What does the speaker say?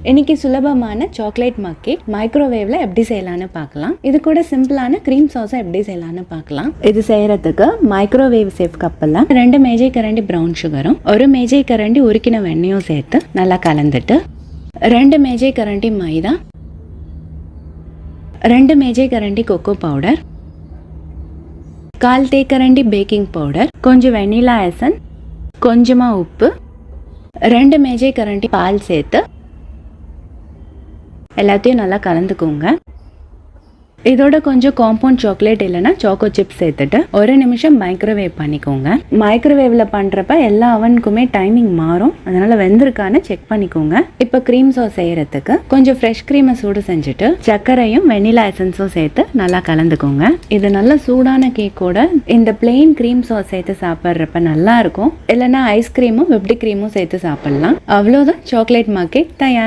இன்னைக்கு சுலபமான சாக்லேட் மக் கேக் மைக்ரோவேவ்ல எப்படி செய்யலாம்னு பார்க்கலாம். இது கூட சிம்பிளான க்ரீம் சாஸை எப்படி செய்யலாம்னு பார்க்கலாம். இது செய்யறதுக்கு மைக்ரோவேவ் சேஃப் கப்பில் 2 மேஜை கரண்டி ப்ரௌன் சுகரும் 1 மேஜை கரண்டி உருக்கின வெண்ணையும் சேர்த்து நல்லா கலந்துட்டு 2 மேஜை கரண்டி மைதா, 2 மேஜை கரண்டி கொக்கோ பவுடர், 1/4 தேக்கரண்டி பேக்கிங் பவுடர், கொஞ்சம் வெனிலா எசன்ஸ், கொஞ்சமா உப்பு, 2 மேஜை கரண்டி பால் சேர்த்து எல்லாத்தையும் நல்லா கலந்துக்கோங்க. இதோட கொஞ்சம் காம்பவுண்ட் சாக்லேட் இல்லைன்னா சாக்கோ சிப்ஸ் சேர்த்துட்டு 1 நிமிஷம் மைக்ரோவேவ் பண்ணிக்கோங்க. மைக்ரோவேவ்ல பண்றப்ப எல்லா அவனுக்குமே டைமிங் மாறும், அதனால வெந்திருக்கான்னு செக் பண்ணிக்கோங்க. இப்போ க்ரீம் சாஸ் செய்யறதுக்கு கொஞ்சம் ஃப்ரெஷ் க்ரீமை சூடு செஞ்சுட்டு சர்க்கரையும் வெனிலா எசன்ஸும் சேர்த்து நல்லா கலந்துக்கோங்க. இது நல்ல சூடான கேக்கோட இந்த பிளெயின் க்ரீம் சாஸ் சேர்த்து சாப்பிட்றப்ப நல்லா இருக்கும். இல்லைன்னா ஐஸ்கிரீமும் விப்டு க்ரீமும் சேர்த்து சாப்பிடலாம். அவ்வளோதான், சாக்லேட் மக் கேக் தயார்.